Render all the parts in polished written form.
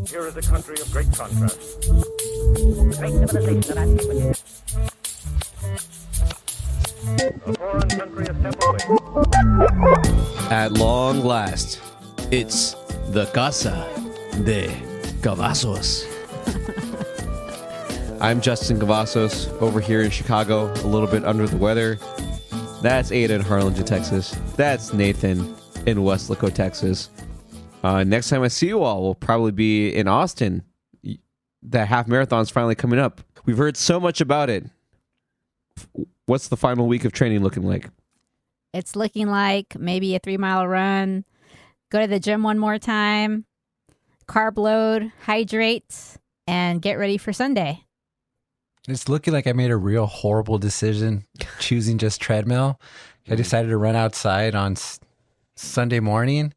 Here is a country of great contrast. Great civilization of antiquity. A foreign country assembling. At long last, it's the Casa de Cavazos. I'm Justin Cavazos over here in Chicago, a little bit under the weather. That's Ada in Harlingen, Texas. That's Nathan in Westlaco, Texas. Next time I see you all will probably be in Austin. The half marathon's finally coming up. We've heard so much about it. What's the final week of training looking like? It's looking like maybe a 3-mile run, go to the gym one more time, carb load, hydrate, and get ready for Sunday. It's looking like I made a real horrible decision choosing just treadmill. I decided to run outside on Sunday morning.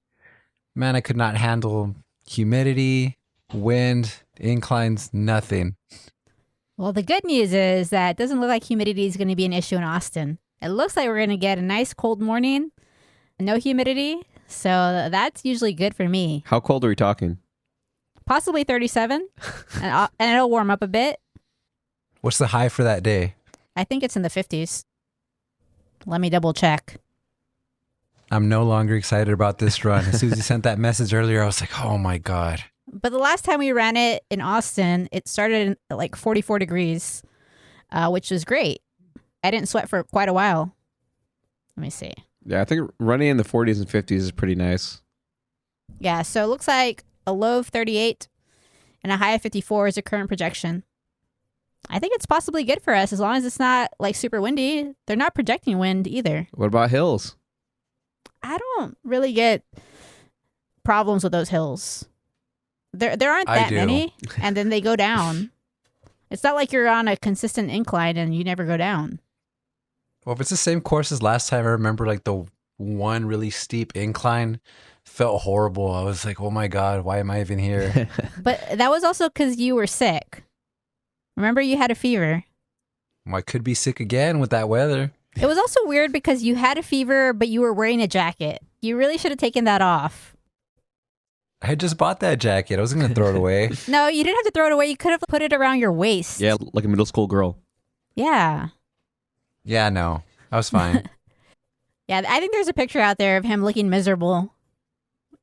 Man, I could not handle humidity, wind, inclines, nothing. Well, the good news is that it doesn't look like humidity is going to be an issue in Austin. It looks like we're going to get a nice cold morning, no humidity, so that's usually good for me. How cold are we talking? Possibly 37, and it'll warm up a bit. What's the high for that day? I think it's in the 50s. Let me double check. I'm no longer excited about this run. As soon as you sent that message earlier, I was like, oh my God. But the last time we ran it in Austin, it started at like 44 degrees, which was great. I didn't sweat for quite a while. Let me see. Yeah, I think running in the 40s and 50s is pretty nice. Yeah, so it looks like a low of 38 and a high of 54 is the current projection. I think it's possibly good for us as long as it's not like super windy. They're not projecting wind either. What about hills? I don't really get problems with those hills. There aren't that many, and then they go down. It's not like you're on a consistent incline and you never go down. Well, if it's the same course as last time, I remember like the one really steep incline felt horrible. I was like, oh my God, why am I even here? But that was also because you were sick. Remember, you had a fever. Well, I could be sick again with that weather. It was also weird because you had a fever, but you were wearing a jacket. You really should have taken that off. I had just bought that jacket. I wasn't going to throw it away. No, you didn't have to throw it away. You could have put it around your waist. Yeah, like a middle school girl. Yeah. Yeah, no, I was fine. Yeah, I think there's a picture out there of him looking miserable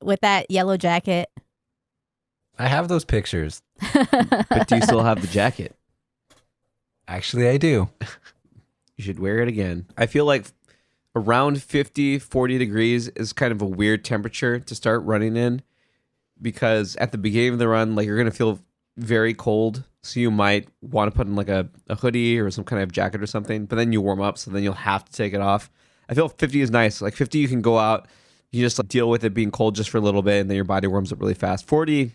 with that yellow jacket. I have those pictures. But do you still have the jacket? Actually, I do. You should wear it again. I feel like around 50, 40 degrees is kind of a weird temperature to start running in because at the beginning of the run, like you're going to feel very cold. So you might want to put in like a hoodie or some kind of jacket or something, but then you warm up. So then you'll have to take it off. I feel 50 is nice. Like 50, you can go out, you just like, deal with it being cold just for a little bit and then your body warms up really fast. 40,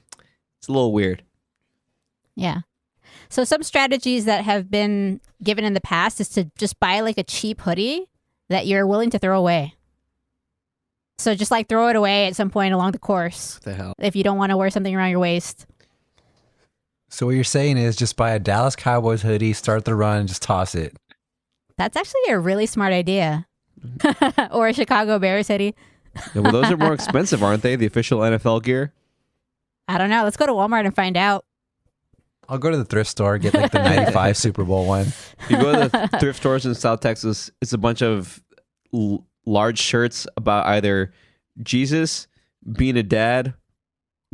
it's a little weird. Yeah. So some strategies that have been given in the past is to just buy like a cheap hoodie that you're willing to throw away. So just like throw it away at some point along the course. What the hell? If you don't want to wear something around your waist. So what you're saying is just buy a Dallas Cowboys hoodie, start the run, and just toss it. That's actually a really smart idea. Or a Chicago Bears hoodie. Yeah, well, those are more expensive, aren't they? The official NFL gear? I don't know. Let's go to Walmart and find out. I'll go to the thrift store, get like the 95 Super Bowl one. If you go to the thrift stores in South Texas, it's a bunch of large shirts about either Jesus, being a dad,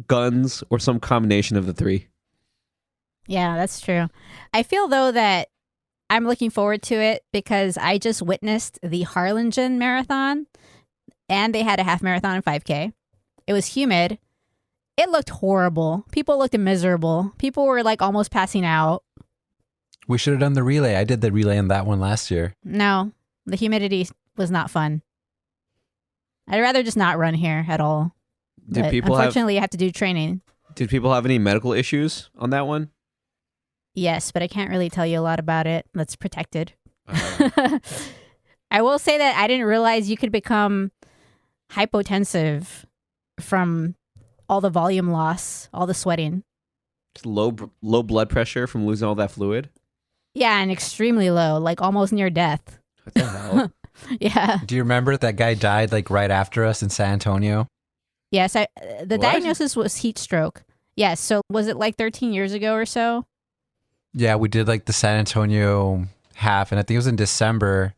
guns, or some combination of the three. Yeah, that's true. I feel, though, that I'm looking forward to it because I just witnessed the Harlingen Marathon, and they had a half marathon and 5K. It was humid. It looked horrible. People looked miserable. People were like almost passing out. We should have done the relay. I did the relay in that one last year. No, the humidity was not fun. I'd rather just not run here at all. Did people unfortunately, you have to do training. Did people have any medical issues on that one? Yes, but I can't really tell you a lot about it. That's protected. I will say that I didn't realize you could become hypotensive from all the volume loss, all the sweating. Just low blood pressure from losing all that fluid? Yeah, and extremely low, like almost near death. What the hell? Yeah. Do you remember that guy died like right after us in San Antonio? Yes, the diagnosis was heat stroke. Yes. So was it like 13 years ago or so? Yeah, we did like the San Antonio half, and I think it was in December.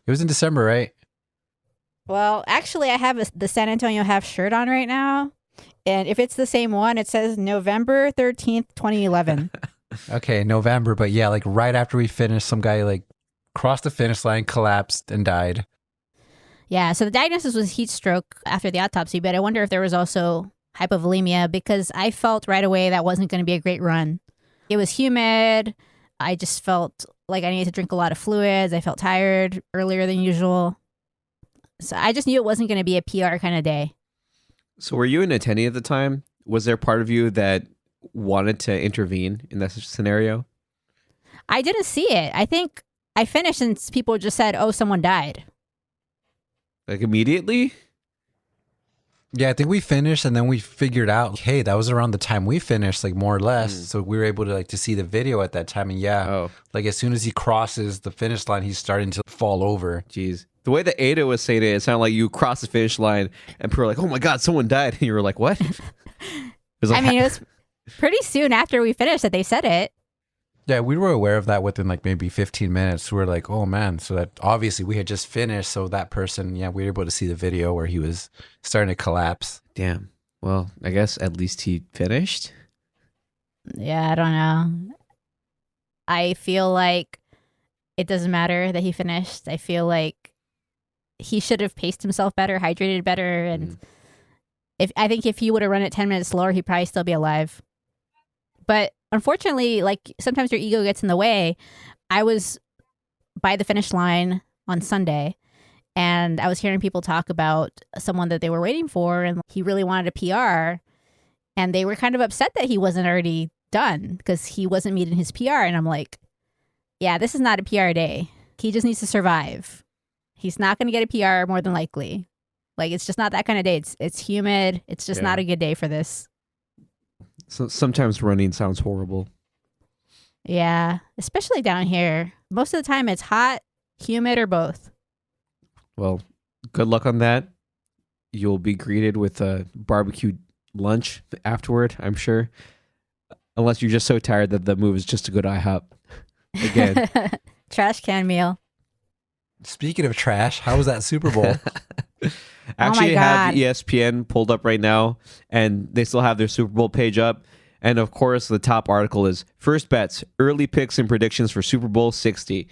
It was in December, right? Well, actually, I have the San Antonio half shirt on right now. And if it's the same one, it says November 13th, 2011. Okay, November, but yeah, like right after we finished, some guy like crossed the finish line, collapsed, and died. Yeah, so the diagnosis was heat stroke after the autopsy, but I wonder if there was also hypovolemia because I felt right away that wasn't going to be a great run. It was humid. I just felt like I needed to drink a lot of fluids. I felt tired earlier than usual. So I just knew it wasn't going to be a PR kind of day. So were you an attendee at the time? Was there part of you that wanted to intervene in that scenario? I didn't see it. I think I finished and people just said, oh, someone died. Like immediately? Yeah, I think we finished and then we figured out, hey, that was around the time we finished, like more or less. So we were able to like to see the video at that time. And yeah, like as soon as he crosses the finish line, he's starting to fall over. Jeez. The way that Ada was saying it sounded like you crossed the finish line and people were like, oh my God, someone died. And you were like, what? It was like, it was pretty soon after we finished that they said it. Yeah, we were aware of that within like maybe 15 minutes. We were like, oh man. So that obviously we had just finished. So that person, yeah, we were able to see the video where he was starting to collapse. damn. Well, I guess at least he finished. Yeah, I don't know. I feel like it doesn't matter that he finished. I feel like he should have paced himself better, hydrated better. And I think if he would have run it 10 minutes slower, he'd probably still be alive. But unfortunately, like sometimes your ego gets in the way. I was by the finish line on Sunday and I was hearing people talk about someone that they were waiting for and he really wanted a PR and they were kind of upset that he wasn't already done because he wasn't meeting his PR. And I'm like, yeah, this is not a PR day. He just needs to survive. He's not going to get a PR more than likely. Like, it's just not that kind of day. It's humid. It's just not a good day for this. So sometimes running sounds horrible. Yeah, especially down here. Most of the time it's hot, humid, or both. Well, good luck on that. You'll be greeted with a barbecue lunch afterward, I'm sure. Unless you're just so tired that the move is just to go to IHOP. Again. Trash can meal. Speaking of trash, how was that Super Bowl? Actually, I have ESPN pulled up right now, and they still have their Super Bowl page up. And of course, the top article is First Bets, Early Picks and Predictions for Super Bowl 60.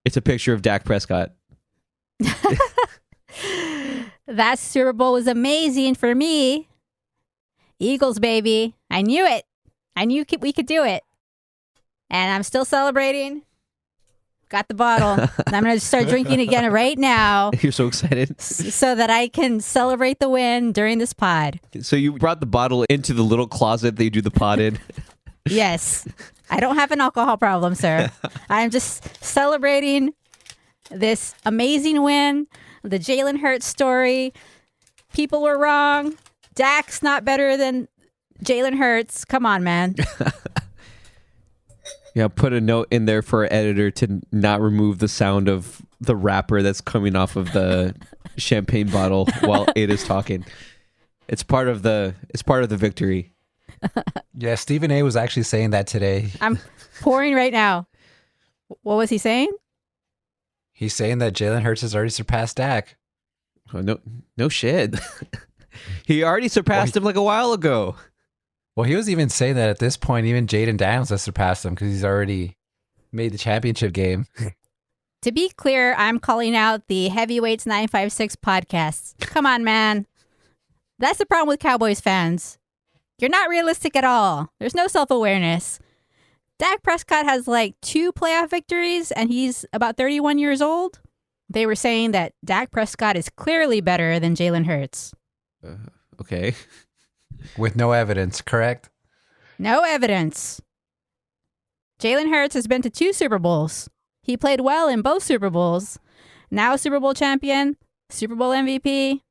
It's a picture of Dak Prescott. That Super Bowl was amazing for me. Eagles, baby. I knew it. I knew we could do it. And I'm still celebrating. Got the bottle. I'm going to start drinking again right now. You're so excited. So that I can celebrate the win during this pod. So you brought the bottle into the little closet that you do the pod in? Yes. I don't have an alcohol problem, sir. I'm just celebrating this amazing win, the Jalen Hurts story. People were wrong. Dak's not better than Jalen Hurts. Come on, man. Yeah, put a note in there for our editor to not remove the sound of the wrapper that's coming off of the champagne bottle while Ada's talking. It's part of the victory. Yeah, Stephen A was actually saying that today. I'm pouring right now. What was he saying? He's saying that Jalen Hurts has already surpassed Dak. Oh, no shit. He already surpassed him like a while ago. Well, he was even saying that at this point, even Jaden Daniels has surpassed him because he's already made the championship game. To be clear, I'm calling out the Heavyweights 956 podcasts. Come on, man. That's the problem with Cowboys fans. You're not realistic at all. There's no self-awareness. Dak Prescott has like 2 playoff victories and he's about 31 years old. They were saying that Dak Prescott is clearly better than Jalen Hurts. Okay. With no evidence, correct? No evidence. Jalen Hurts has been to 2 Super Bowls. He played well in both Super Bowls. Now Super Bowl champion, Super Bowl MVP,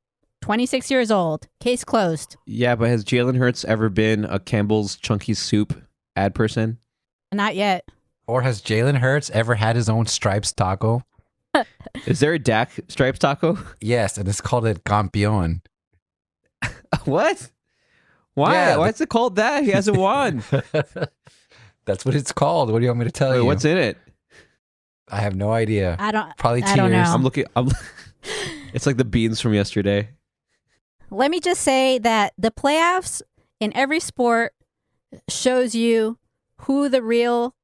26 years old. Case closed. Yeah, but has Jalen Hurts ever been a Campbell's Chunky Soup ad person? Not yet. Or has Jalen Hurts ever had his own Stripes taco? Is there a Dak Stripes taco? Yes, and it's called a Campeon. What? Why? Yeah, Why is it called that? He hasn't won. That's what it's called. What do you want me to tell Wait, you? what's in it? I have no idea. Probably tears. I don't know. I'm looking. It's like the beans from yesterday. Let me just say that the playoffs in every sport shows you who the real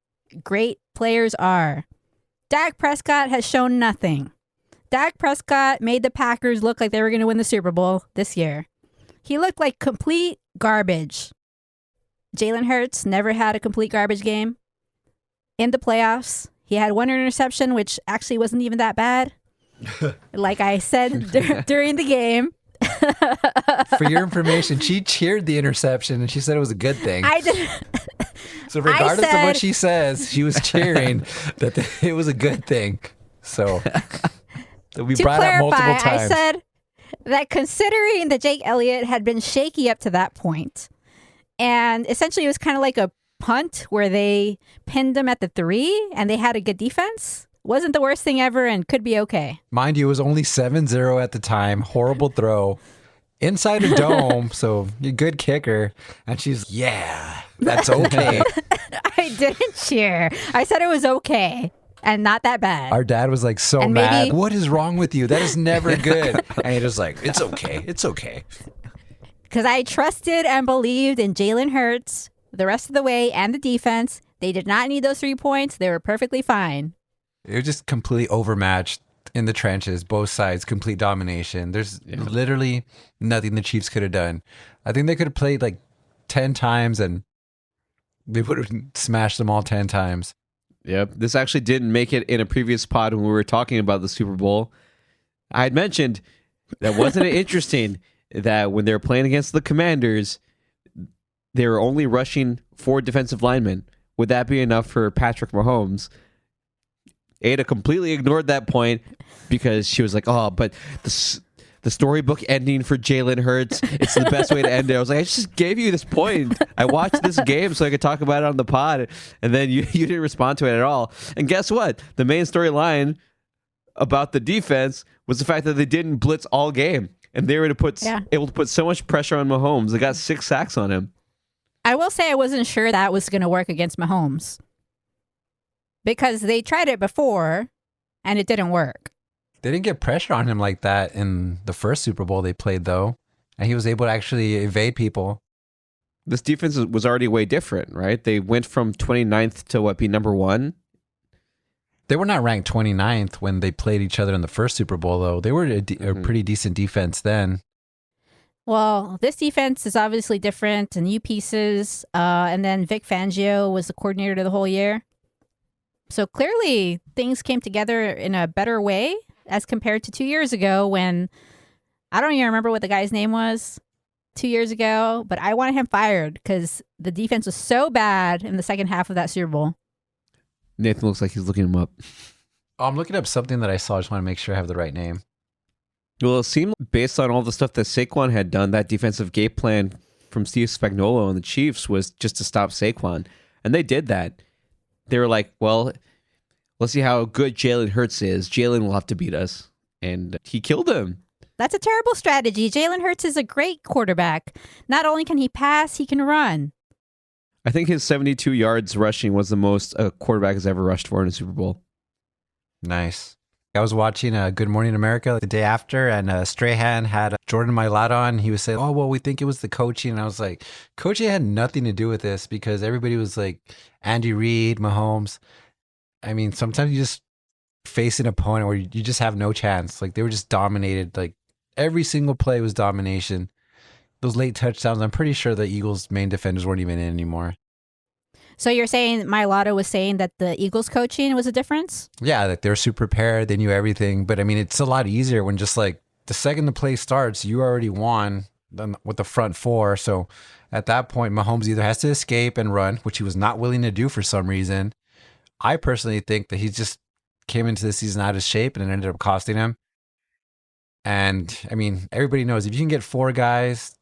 great players are. Dak Prescott has shown nothing. Dak Prescott made the Packers look like they were going to win the Super Bowl this year. He looked like complete garbage. Jalen Hurts never had a complete garbage game. In the playoffs, he had one interception, which actually wasn't even that bad. Like I said during the game. For your information, she cheered the interception and she said it was a good thing. I did. So regardless of what she says, she was cheering that it was a good thing. So we To brought clarify, up multiple times. I said that considering that Jake Elliott had been shaky up to that point, and essentially it was kind of like a punt where they pinned him at the 3 and they had a good defense, wasn't the worst thing ever and could be okay. Mind you, it was only 7-0 at the time. Horrible throw. Inside a dome, so you're a good kicker. And she's, yeah, that's okay. I didn't cheer. I said it was okay and not that bad. Our dad was like so And mad. maybe- What is wrong with you? That is never good. And you're just like, it's okay. It's okay. Because I trusted and believed in Jalen Hurts the rest of the way and the defense. They did not need those 3 points. They were perfectly fine. It was just completely overmatched in the trenches, both sides, complete domination. There's literally nothing the Chiefs could have done. I think they could have played like 10 times and they would have smashed them all 10 times. Yep. This actually didn't make it in a previous pod when we were talking about the Super Bowl. I had mentioned that wasn't it interesting that when they were playing against the Commanders, they were only rushing 4 defensive linemen. Would that be enough for Patrick Mahomes? Ada completely ignored that point because she was like, oh, but the storybook ending for Jalen Hurts, it's the best way to end it. I was like, I just gave you this point. I watched this game so I could talk about it on the pod, and then you didn't respond to it at all. And guess what? The main storyline about the defense was the fact that they didn't blitz all game, and they were able to put so much pressure on Mahomes. They got 6 sacks on him. I will say I wasn't sure that was going to work against Mahomes because they tried it before and it didn't work. They didn't get pressure on him like that in the first Super Bowl they played, though. And he was able to actually evade people. This defense was already way different, right? They went from 29th to be number 1? They were not ranked 29th when they played each other in the first Super Bowl, though. They were a pretty decent defense then. Well, this defense is obviously different, new pieces, and then Vic Fangio was the coordinator the whole year. So clearly things came together in a better way as compared to 2 years ago when I don't even remember what the guy's name was 2 years ago, but I wanted him fired because the defense was so bad in the second half of that Super Bowl. Nathan looks like he's looking him up. Oh, I'm looking up something that I saw. I just want to make sure I have the right name. Well, it seemed based on all the stuff that Saquon had done, that defensive game plan from Steve Spagnuolo and the Chiefs was just to stop Saquon. And they did that. They were like, well, let's see how good Jalen Hurts is. Jalen will have to beat us. And he killed him. That's a terrible strategy. Jalen Hurts is a great quarterback. Not only can he pass, he can run. I think his 72 yards rushing was the most a quarterback has ever rushed for in a Super Bowl. Nice. I was watching Good Morning America the day after, and Strahan had Jordan Mailata on. He was saying, oh, well, we think it was the coaching. And I was like, coaching had nothing to do with this because everybody was like Andy Reid, Mahomes. I mean, sometimes you just face an opponent where you just have no chance. Like, they were just dominated. Like, every single play was domination. Those late touchdowns, I'm pretty sure the Eagles' main defenders weren't even in anymore. So you're saying Mailata was saying that the Eagles coaching was a difference? Yeah, like they're super prepared. They knew everything. But I mean, it's a lot easier when just like the second the play starts, you already won with the front 4. So at that point, Mahomes either has to escape and run, which he was not willing to do for some reason. I personally think that he just came into the season out of shape and it ended up costing him. And I mean, everybody knows if you can get 4 guys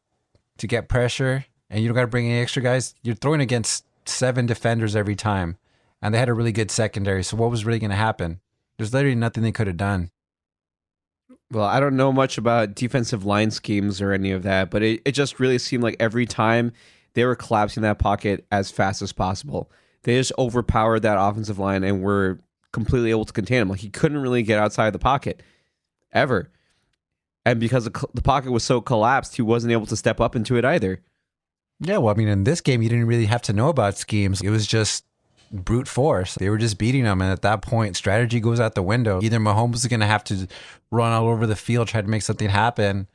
to get pressure and you don't got to bring any extra guys, you're throwing against 7 defenders every time. And they had a really good secondary. So what was really going to happen? There's literally nothing they could have done. Well, I don't know much about defensive line schemes or any of that, but it just really seemed like every time they were collapsing that pocket as fast as possible. They just overpowered that offensive line and were completely able to contain him. Like, he couldn't really get outside the pocket ever. And because the pocket was so collapsed, he wasn't able to step up into it either. Yeah, well, I mean, in this game, you didn't really have to know about schemes. It was just brute force. They were just beating them. And at that point, strategy goes out the window. Either Mahomes is going to have to run all over the field, try to make something happen.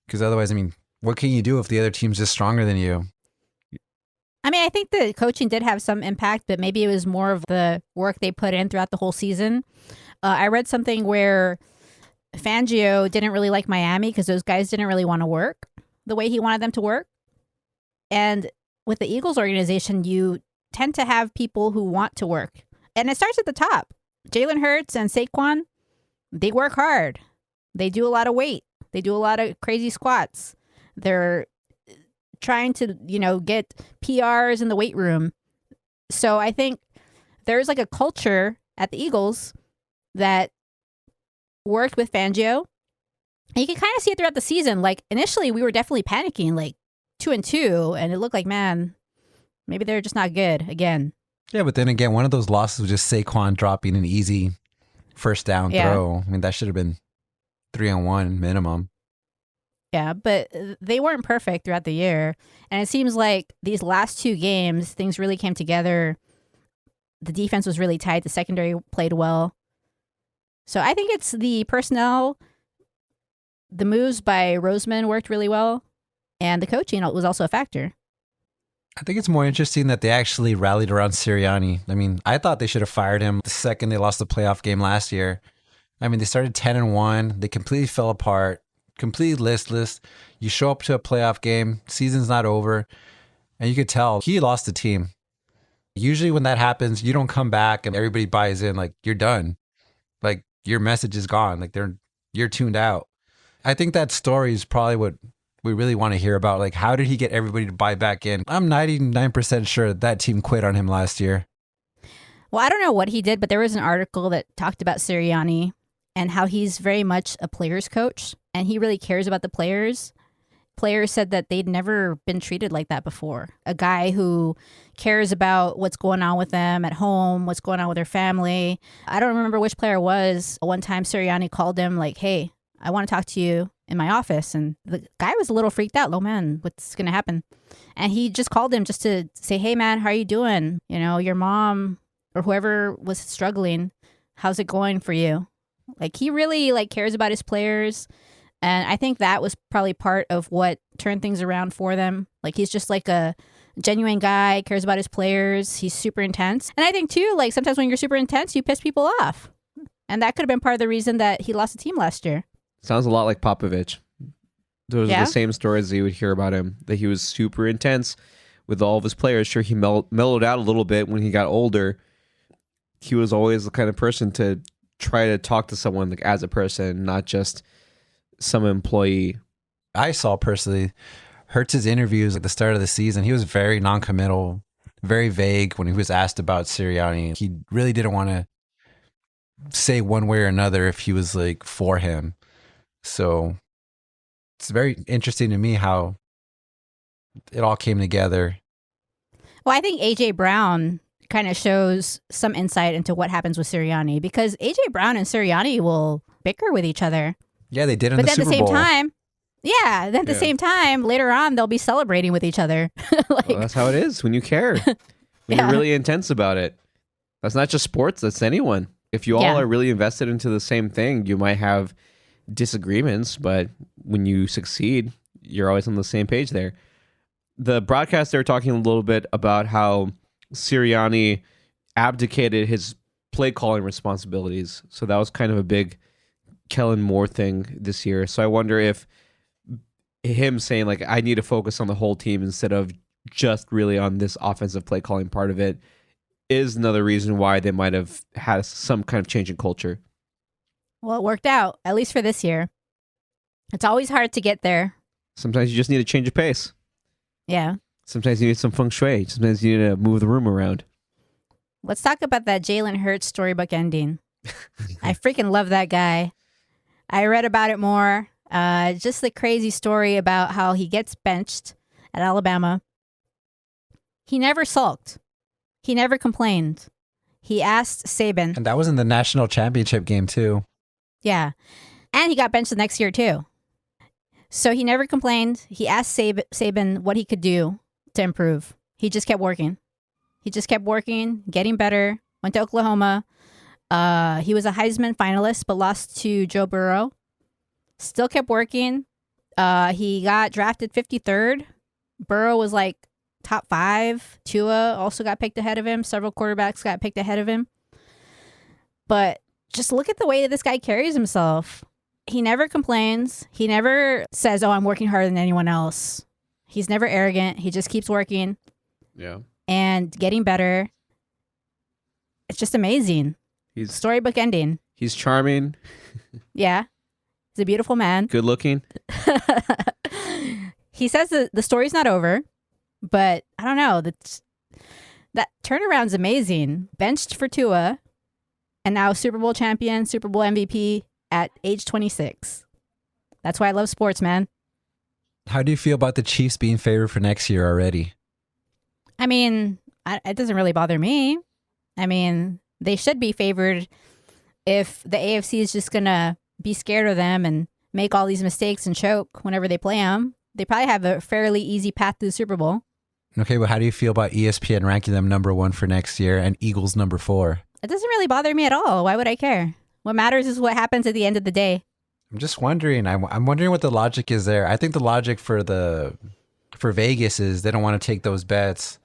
Because otherwise, I mean, what can you do if the other team's just stronger than you? I mean, I think the coaching did have some impact, but maybe it was more of the work they put in throughout the whole season. I read something where Fangio didn't really like Miami because those guys didn't really want to work the way he wanted them to work. And with the Eagles organization, you tend to have people who want to work. And it starts at the top. Jalen Hurts and Saquon, they work hard. They do a lot of weight. They do a lot of crazy squats. They're trying to, get PRs in the weight room. So I think there's like a culture at the Eagles that worked with Fangio. And you can kind of see it throughout the season. Like, initially, we were definitely panicking, like 2-2, and it looked like, man, maybe they're just not good again. Yeah, but then again, one of those losses was just Saquon dropping an easy first down throw. I mean, that should have been 3-on-1 minimum. Yeah, but they weren't perfect throughout the year. And it seems like these last two games, things really came together. The defense was really tight. The secondary played well. So I think it's the personnel. The moves by Roseman worked really well. And the coaching was also a factor. I think it's more interesting that they actually rallied around Sirianni. I mean, I thought they should have fired him the second they lost the playoff game last year. I mean, they started 10-1. They completely fell apart, completely listless. You show up to a playoff game, season's not over, and you could tell he lost the team. Usually when that happens, you don't come back and everybody buys in, like, you're done. Like, your message is gone. Like, you're tuned out. I think that story is probably what we really want to hear about. Like, how did he get everybody to buy back in? I'm 99% sure that team quit on him last year. Well, I don't know what he did, but there was an article that talked about Sirianni and how he's very much a player's coach and he really cares about the players. Players said that they'd never been treated like that before. A guy who cares about what's going on with them at home, what's going on with their family. I don't remember which player it was. One time Sirianni called him like, hey, I want to talk to you in my office. And the guy was a little freaked out. Oh, man, what's going to happen? And he just called him just to say, hey, man, how are you doing? Your mom or whoever was struggling, how's it going for you? Like, he really cares about his players. And I think that was probably part of what turned things around for them. Like, he's just like a genuine guy, cares about his players. He's super intense. And I think, too, like, sometimes when you're super intense, you piss people off. And that could have been part of the reason that he lost the team last year. Sounds a lot like Popovich. Those are the same stories that you would hear about him, that he was super intense with all of his players. Sure, he mellowed out a little bit when he got older. He was always the kind of person to try to talk to someone like as a person, not just some employee. I saw personally Hurts' interviews at the start of the season. He was very non-committal, very vague when he was asked about Sirianni. He really didn't want to say one way or another if he was like for him. So it's very interesting to me how it all came together. Well, I think A.J. Brown kind of shows some insight into what happens with Sirianni because A.J. Brown and Sirianni will bicker with each other. Yeah, they did in but the at the Super same Bowl. time, at the same time, later on, they'll be celebrating with each other. Well, that's how it is when you care, when you're really intense about it. That's not just sports, that's anyone. If you all are really invested into the same thing, you might have disagreements, but when you succeed, you're always on the same page there. The broadcast, they were talking a little bit about how Sirianni abdicated his play calling responsibilities. So that was kind of a big Kellen Moore thing this year. So I wonder if him saying like, I need to focus on the whole team instead of just really on this offensive play calling part of it is another reason why they might have had some kind of change in culture. Well, it worked out, at least for this year. It's always hard to get there. Sometimes you just need a change of pace. Yeah. Sometimes you need some feng shui. Sometimes you need to move the room around. Let's talk about that Jalen Hurts storybook ending. I freaking love that guy. I read about it more. Just the crazy story about how he gets benched at Alabama. He never sulked. He never complained. He asked Saban. And that was in the national championship game too. Yeah. And he got benched the next year too. So he never complained. He asked Saban what he could do to improve. He just kept working. He just kept working, getting better. Went to Oklahoma. He was a Heisman finalist, but lost to Joe Burrow. Still kept working. He got drafted 53rd. Burrow was like top 5. Tua also got picked ahead of him. Several quarterbacks got picked ahead of him. But just look at the way this guy carries himself. He never complains. He never says, oh, I'm working harder than anyone else. He's never arrogant. He just keeps working. Yeah. And getting better. It's just amazing. He's Storybook ending. He's charming. Yeah. He's a beautiful man. Good looking. He says that the story's not over, but I don't know. That turnaround's amazing. Benched for Tua, and now Super Bowl champion, Super Bowl MVP at age 26. That's why I love sports, man. How do you feel about the Chiefs being favored for next year already? I mean, it doesn't really bother me. I mean, they should be favored if the AFC is just going to be scared of them and make all these mistakes and choke whenever they play them. They probably have a fairly easy path to the Super Bowl. Okay, but how do you feel about ESPN ranking them number 1 for next year and Eagles number 4? It doesn't really bother me at all. Why would I care? What matters is what happens at the end of the day. I'm just wondering. I'm wondering what the logic is there. I think the logic for Vegas is they don't want to take those bets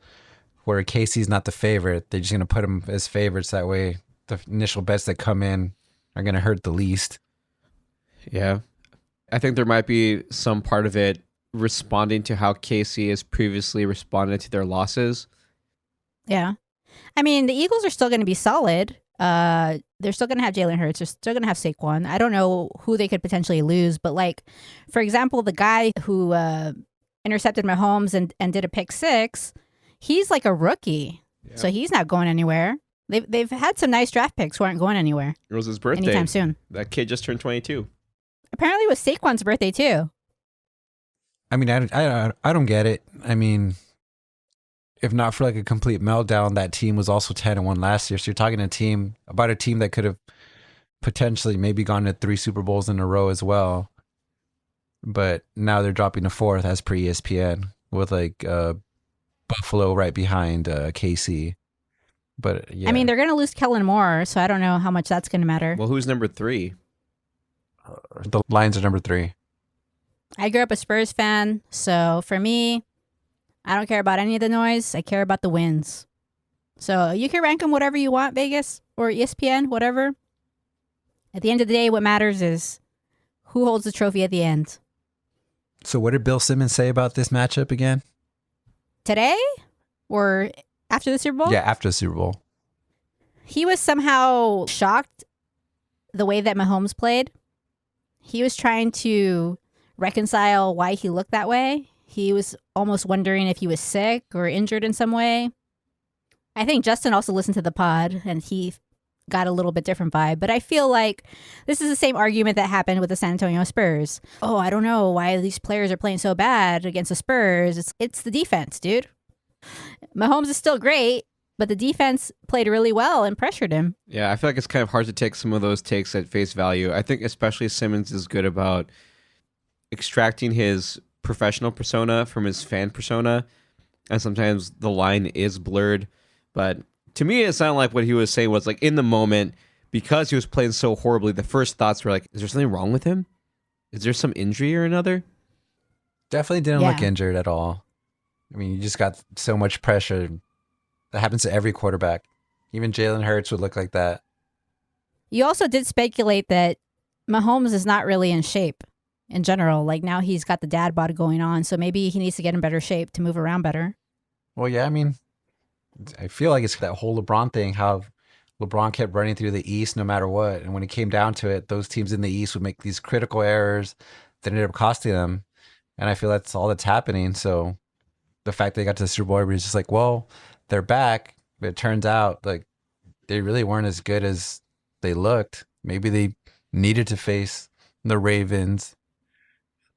where KC's not the favorite. They're just going to put them as favorites. That way, the initial bets that come in are going to hurt the least. Yeah. I think there might be some part of it responding to how KC has previously responded to their losses. Yeah. I mean, the Eagles are still going to be solid. They're still going to have Jalen Hurts. They're still going to have Saquon. I don't know who they could potentially lose, but like, for example, the guy who intercepted Mahomes and did a pick 6, he's like a rookie. Yeah. So he's not going anywhere. They've had some nice draft picks who aren't going anywhere. It was his birthday. Anytime soon. That kid just turned 22. Apparently it was Saquon's birthday too. I mean, I don't get it. I mean, if not for like a complete meltdown, that team was also 10-1 last year. So you're talking about a team that could have potentially maybe gone to 3 Super Bowls in a row as well. But now they're dropping to 4th as per ESPN with like Buffalo right behind KC. But yeah. I mean, they're going to lose Kellen Moore, so I don't know how much that's going to matter. Well, who's number 3? The Lions are number 3. I grew up a Spurs fan, so for me, I don't care about any of the noise. I care about the wins. So you can rank them whatever you want, Vegas or ESPN, whatever. At the end of the day, what matters is who holds the trophy at the end. So what did Bill Simmons say about this matchup again? Today or after the Super Bowl? Yeah, after the Super Bowl. He was somehow shocked the way that Mahomes played. He was trying to reconcile why he looked that way. He was almost wondering if he was sick or injured in some way. I think Justin also listened to the pod and he got a little bit different vibe. But I feel like this is the same argument that happened with the San Antonio Spurs. Oh, I don't know why these players are playing so bad against the Spurs. It's the defense, dude. Mahomes is still great, but the defense played really well and pressured him. Yeah, I feel like it's kind of hard to take some of those takes at face value. I think especially Simmons is good about extracting his professional persona from his fan persona, and sometimes the line is blurred. But to me, it sounded like what he was saying was like in the moment, because he was playing so horribly, the first thoughts were like, is there something wrong with him? Is there some injury or another? Definitely didn't look injured at all. I mean, you just got so much pressure. That happens to every quarterback. Even Jalen Hurts would look like that. You also did speculate that Mahomes is not really in shape in general. Like now he's got the dad bod going on, so maybe he needs to get in better shape to move around better. Well, yeah, I mean, I feel like it's that whole LeBron thing, how LeBron kept running through the East no matter what. And when it came down to it, those teams in the East would make these critical errors that ended up costing them. And I feel that's all that's happening. So the fact they got to the Super Bowl, everybody's just like, well, they're back. But it turns out like they really weren't as good as they looked. Maybe they needed to face The Ravens.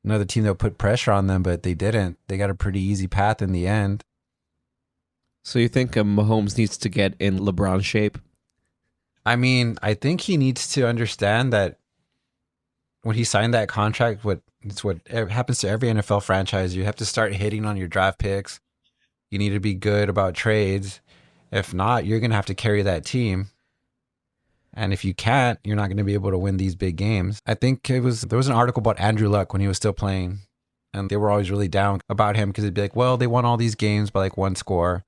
Another team that would put pressure on them, but they didn't. They got a pretty easy path in the end. So you think Mahomes needs to get in LeBron shape? I mean, I think he needs to understand that when he signed that contract, it's what happens to every NFL franchise. You have to start hitting on your draft picks. You need to be good about trades. If not, you're going to have to carry that team. And if you can't, you're not going to be able to win these big games. I think there was an article about Andrew Luck when he was still playing. And they were always really down about him because it'd be like, well, they won all these games by like one score.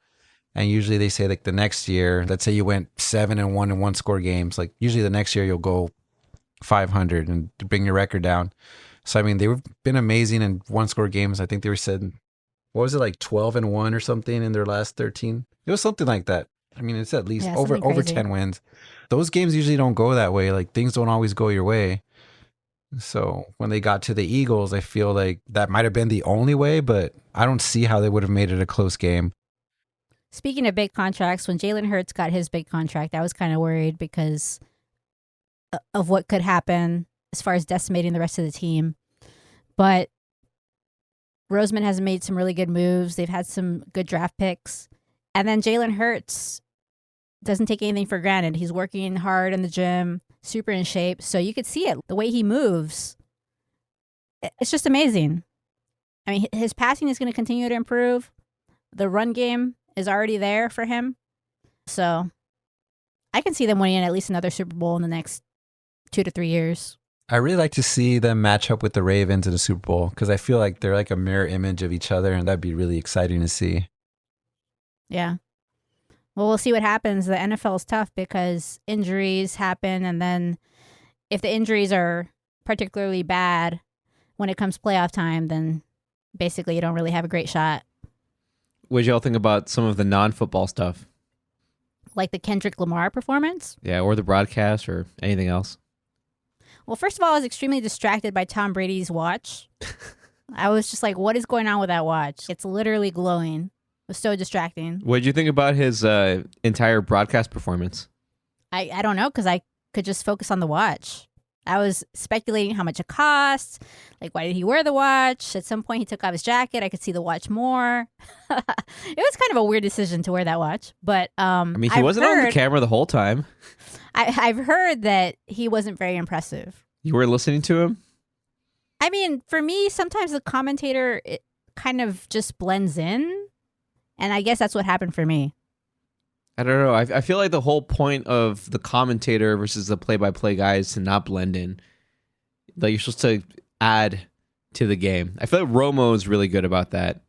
And usually they say like the next year, let's say you went 7-1 in one score games. Like usually the next year you'll go 500 and bring your record down. So, I mean, they've been amazing in one score games. I think they were said, what was it, like 12-1 or something in their last 13? It was something like that. I mean, it's at least over 10 wins. Those games usually don't go that way. Like things don't always go your way. So when they got to the Eagles, I feel like that might have been the only way, but I don't see how they would have made it a close game. Speaking of big contracts, when Jalen Hurts got his big contract, I was kind of worried because of what could happen as far as decimating the rest of the team. But Roseman has made some really good moves. They've had some good draft picks. And then Jalen Hurts doesn't take anything for granted. He's working hard in the gym, super in shape. So you could see it, the way he moves. It's just amazing. I mean, his passing is going to continue to improve. The run game is already there for him. So I can see them winning at least another Super Bowl in the next 2 to 3 years. I really like to see them match up with the Ravens in the Super Bowl because I feel like they're like a mirror image of each other, and that'd be really exciting to see. Yeah. Well, we'll see what happens. The NFL is tough because injuries happen, and then if the injuries are particularly bad when it comes playoff time, then basically you don't really have a great shot. What did y'all think about some of the non-football stuff? Like the Kendrick Lamar performance? Yeah, or the broadcast or anything else? Well, first of all, I was extremely distracted by Tom Brady's watch. I was just like, what is going on with that watch? It's literally glowing. It was so distracting. What did you think about his entire broadcast performance? I don't know, because I could just focus on the watch. I was speculating how much it costs. Like, why did he wear the watch? At some point, he took off his jacket. I could see the watch more. It was kind of a weird decision to wear that watch. But I mean, he wasn't on the camera the whole time. I've heard that he wasn't very impressive. You were listening to him? I mean, for me, sometimes the commentator it kind of just blends in. And I guess that's what happened for me. I don't know. I feel like the whole point of the commentator versus the play-by-play guy is to not blend in. Like, you're supposed to add to the game. I feel like Romo is really good about that.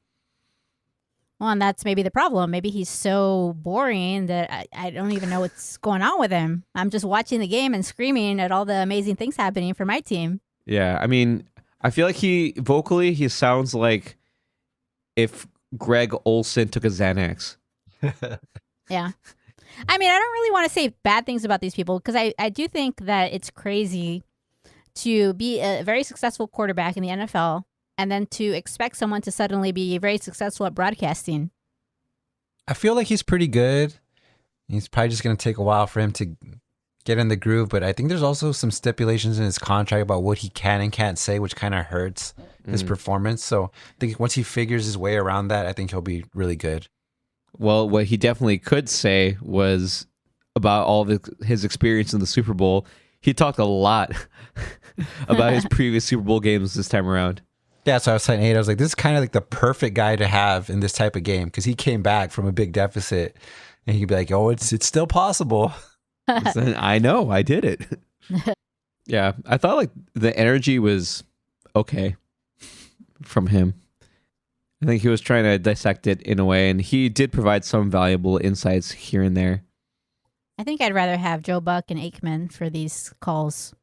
Well, and that's maybe the problem. Maybe he's so boring that I don't even know what's going on with him. I'm just watching the game and screaming at all the amazing things happening for my team. Yeah, I mean, I feel like he sounds like if Greg Olson took a Xanax. Yeah. I mean, I don't really want to say bad things about these people because I do think that it's crazy to be a very successful quarterback in the NFL and then to expect someone to suddenly be very successful at broadcasting. I feel like he's pretty good. He's probably just going to take a while for him to get in the groove, but I think there's also some stipulations in his contract about what he can and can't say, which kind of hurts his performance. So I think once he figures his way around that, I think he'll be really good. Well, what he definitely could say was about all of his experience in the Super Bowl. He talked a lot about his previous Super Bowl games this time around. Yeah, so I was saying, I was like, this is kind of like the perfect guy to have in this type of game because he came back from a big deficit and he'd be like, oh, it's still possible. I know, I did it. Yeah, I thought like the energy was okay from him. I think he was trying to dissect it in a way, and he did provide some valuable insights here and there. I think I'd rather have Joe Buck and Aikman for these calls.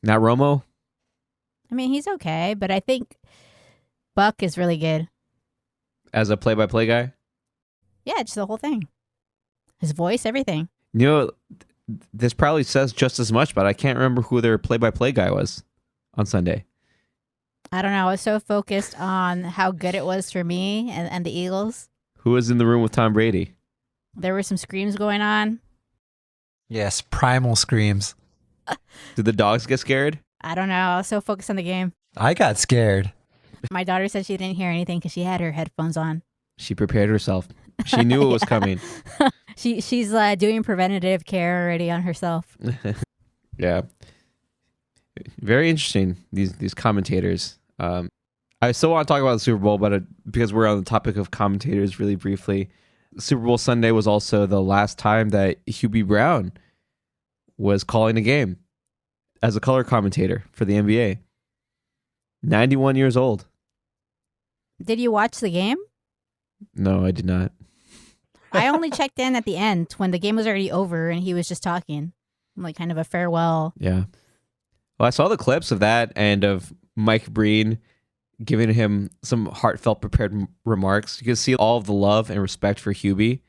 Not Romo? I mean, he's okay, but I think Buck is really good. As a play-by-play guy? Yeah, just the whole thing. His voice, everything. You know, this probably says just as much, but I can't remember who their play-by-play guy was on Sunday. I don't know. I was so focused on how good it was for me and the Eagles. Who was in the room with Tom Brady? There were some screams going on. Yes, primal screams. Did the dogs get scared? I don't know. I was so focused on the game. I got scared. My daughter said she didn't hear anything because she had her headphones on. She prepared herself. She knew it was coming. She's doing preventative care already on herself. Yeah. Very interesting, these commentators. I still want to talk about the Super Bowl, but because we're on the topic of commentators really briefly, Super Bowl Sunday was also the last time that Hubie Brown was calling a game as a color commentator for the NBA. 91 years old. Did you watch the game? No, I did not. I only checked in at the end when the game was already over and he was just talking. Like kind of a farewell. Yeah. Well, I saw the clips of that and of Mike Breen giving him some heartfelt prepared remarks. You can see all of the love and respect for Hubie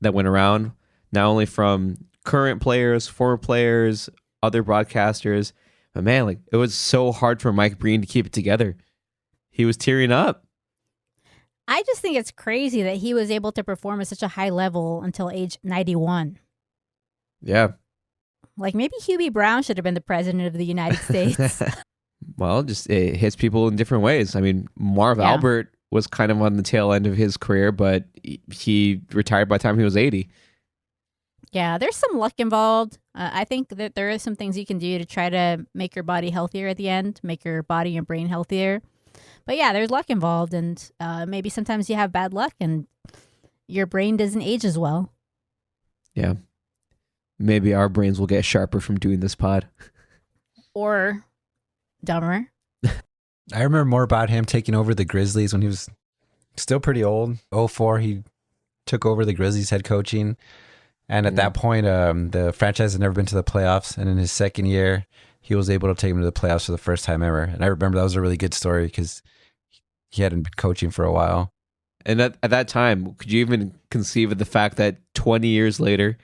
that went around, not only from current players, former players, other broadcasters, but man, like it was so hard for Mike Breen to keep it together. He was tearing up. I just think it's crazy that he was able to perform at such a high level until age 91. Yeah. Like maybe Hubie Brown should have been the president of the United States. Well, just it hits people in different ways. I mean, Marv Yeah. Albert was kind of on the tail end of his career, but he retired by the time he was 80. Yeah, there's some luck involved. I think that there is some things you can do to try to make your body healthier at the end, make your body and brain healthier. But yeah, there's luck involved, and maybe sometimes you have bad luck and your brain doesn't age as well. Yeah. Maybe our brains will get sharper from doing this pod. Or dumber. I remember more about him taking over the Grizzlies when he was still pretty old. 04, he took over the Grizzlies head coaching. And at that point, the franchise had never been to the playoffs. And in his second year, he was able to take them to the playoffs for the first time ever. And I remember that was a really good story because he hadn't been coaching for a while. And at that time, could you even conceive of the fact that 20 years later,